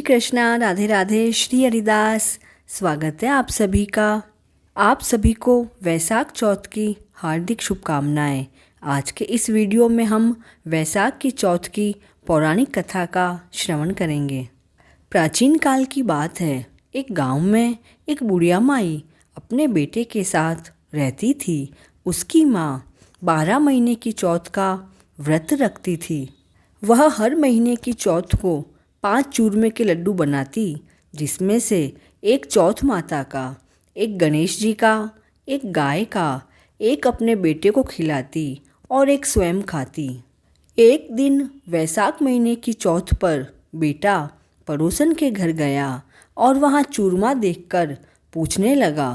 कृष्णा, राधे राधे, श्री हरिदास। स्वागत है आप सभी का। आप सभी को वैशाख चौथ की हार्दिक शुभकामनाएं। आज के इस वीडियो में हम वैशाख की चौथ की पौराणिक कथा का श्रवण करेंगे। प्राचीन काल की बात है। एक गांव में एक बुढ़िया माई अपने बेटे के साथ रहती थी। उसकी माँ 12 महीने की चौथ का व्रत रखती थी। वह हर महीने की चौथ को 5 चूरमे के लड्डू बनाती, जिसमें से एक चौथ माता का, एक गणेश जी का, एक गाय का, एक अपने बेटे को खिलाती और एक स्वयं खाती। एक दिन वैशाख महीने की चौथ पर बेटा पड़ोसन के घर गया और वहाँ चूरमा देखकर पूछने लगा।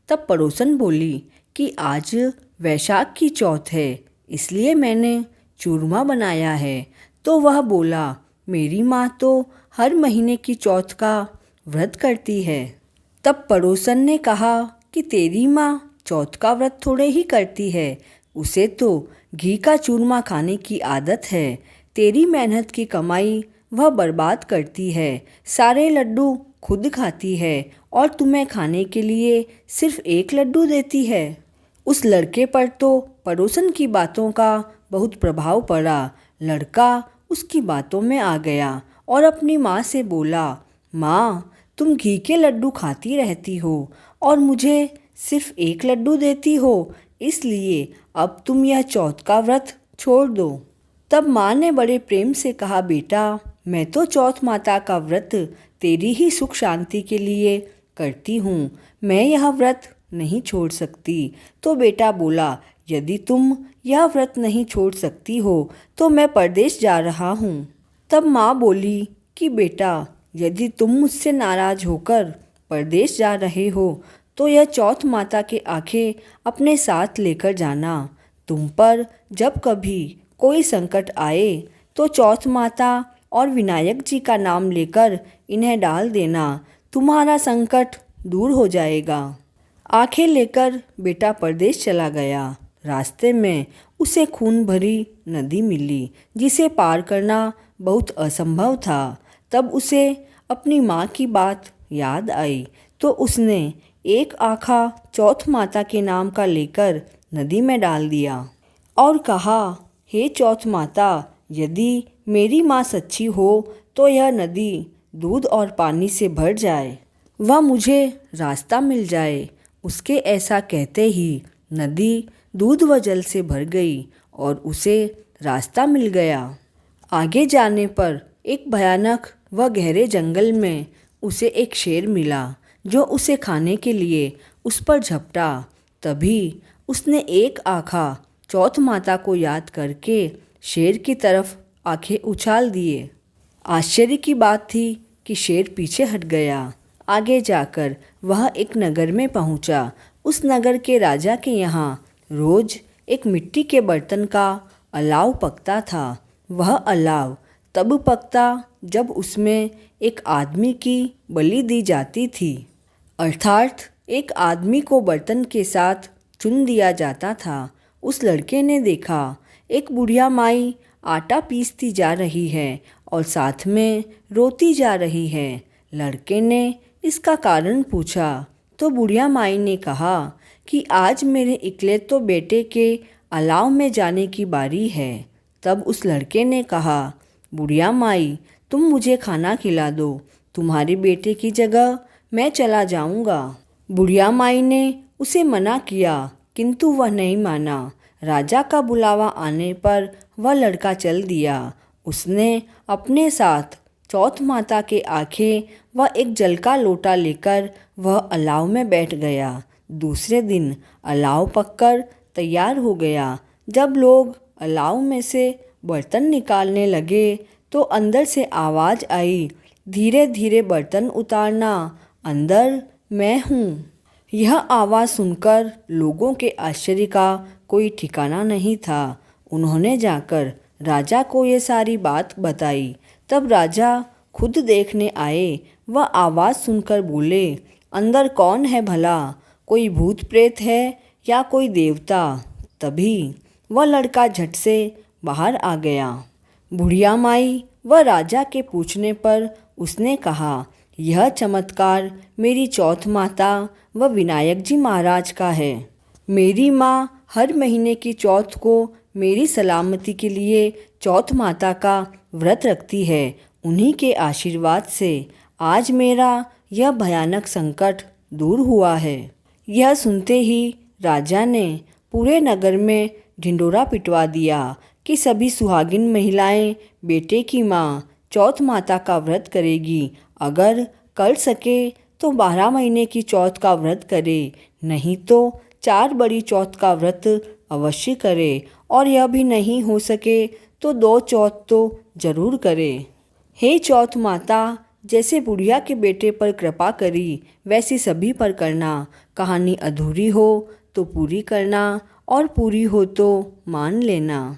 तब पड़ोसन बोली कि आज वैशाख की चौथ है, इसलिए मैंने चूरमा बनाया है। तो वह बोला, मेरी माँ तो हर महीने की चौथ का व्रत करती है। तब पड़ोसन ने कहा कि तेरी माँ चौथ का व्रत थोड़े ही करती है, उसे तो घी का चूरमा खाने की आदत है। तेरी मेहनत की कमाई वह बर्बाद करती है, सारे लड्डू खुद खाती है और तुम्हें खाने के लिए सिर्फ एक लड्डू देती है। उस लड़के पर तो पड़ोसन की बातों का बहुत प्रभाव पड़ा। लड़का उसकी बातों में आ गया और अपनी माँ से बोला, माँ, तुम घी के लड्डू खाती रहती हो और मुझे सिर्फ एक लड्डू देती हो, इसलिए अब तुम यह चौथ का व्रत छोड़ दो। तब माँ ने बड़े प्रेम से कहा, बेटा, मैं तो चौथ माता का व्रत तेरी ही सुख शांति के लिए करती हूँ, मैं यह व्रत नहीं छोड़ सकती। तो बेटा बोला, यदि तुम यह व्रत नहीं छोड़ सकती हो तो मैं परदेश जा रहा हूँ। तब माँ बोली कि बेटा, यदि तुम मुझसे नाराज होकर परदेश जा रहे हो तो यह चौथ माता के आंखें अपने साथ लेकर जाना। तुम पर जब कभी कोई संकट आए तो चौथ माता और विनायक जी का नाम लेकर इन्हें डाल देना, तुम्हारा संकट दूर हो जाएगा। आंखें लेकर बेटा परदेश चला गया। रास्ते में उसे खून भरी नदी मिली, जिसे पार करना बहुत असंभव था। तब उसे अपनी माँ की बात याद आई, तो उसने एक आखा चौथ माता के नाम का लेकर नदी में डाल दिया और कहा, हे चौथ माता, यदि मेरी माँ सच्ची हो तो यह नदी दूध और पानी से भर जाए, वह मुझे रास्ता मिल जाए। उसके ऐसा कहते ही नदी दूध व जल से भर गई और उसे रास्ता मिल गया। आगे जाने पर एक भयानक व गहरे जंगल में उसे एक शेर मिला, जो उसे खाने के लिए उस पर झपटा। तभी उसने एक आँखा चौथ माता को याद करके शेर की तरफ आंखें उछाल दिए। आश्चर्य की बात थी कि शेर पीछे हट गया। आगे जाकर वह एक नगर में पहुंचा। उस नगर के राजा के यहाँ रोज एक मिट्टी के बर्तन का अलाव पकता था। वह अलाव तब पकता जब उसमें एक आदमी की बलि दी जाती थी, अर्थात एक आदमी को बर्तन के साथ चुन दिया जाता था। उस लड़के ने देखा एक बुढ़िया माई आटा पीसती जा रही है और साथ में रोती जा रही है। लड़के ने इसका कारण पूछा तो बुढ़िया माई ने कहा कि आज मेरे इकलौते बेटे के अलाव में जाने की बारी है। तब उस लड़के ने कहा, बुढ़िया माई, तुम मुझे खाना खिला दो, तुम्हारे बेटे की जगह मैं चला जाऊंगा। बुढ़िया माई ने उसे मना किया, किंतु वह नहीं माना। राजा का बुलावा आने पर वह लड़का चल दिया। उसने अपने साथ चौथ माता के आंखें व एक जल का लोटा लेकर वह अलाव में बैठ गया। दूसरे दिन अलाव पककर तैयार हो गया। जब लोग अलाव में से बर्तन निकालने लगे तो अंदर से आवाज़ आई, धीरे धीरे बर्तन उतारना, अंदर मैं हूँ। यह आवाज़ सुनकर लोगों के आश्चर्य का कोई ठिकाना नहीं था। उन्होंने जाकर राजा को ये सारी बात बताई। तब राजा खुद देखने आए। वह आवाज़ सुनकर बोले, अंदर कौन है भला? कोई भूत प्रेत है या कोई देवता? तभी वह लड़का झट से बाहर आ गया। बुढ़िया माई व राजा के पूछने पर उसने कहा, यह चमत्कार मेरी चौथ माता व विनायक जी महाराज का है। मेरी माँ हर महीने की चौथ को मेरी सलामती के लिए चौथ माता का व्रत रखती है। उन्हीं के आशीर्वाद से आज मेरा यह भयानक संकट दूर हुआ है। यह सुनते ही राजा ने पूरे नगर में ढिंढोरा पिटवा दिया कि सभी सुहागिन महिलाएं बेटे की माँ चौथ माता का व्रत करेगी। अगर कर सके तो 12 महीने की चौथ का व्रत करे, नहीं तो 4 बड़ी चौथ का व्रत अवश्य करे, और यह भी नहीं हो सके तो 2 चौथ तो जरूर करे। हे चौथ माता, जैसे बुढ़िया के बेटे पर कृपा करी वैसी सभी पर करना। कहानी अधूरी हो तो पूरी करना और पूरी हो तो मान लेना।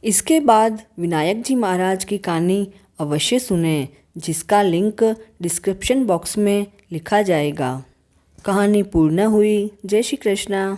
इसके बाद विनायक जी महाराज की कहानी अवश्य सुनें, जिसका लिंक डिस्क्रिप्शन बॉक्स में लिखा जाएगा। कहानी पूर्ण हुई। जय श्री कृष्णा।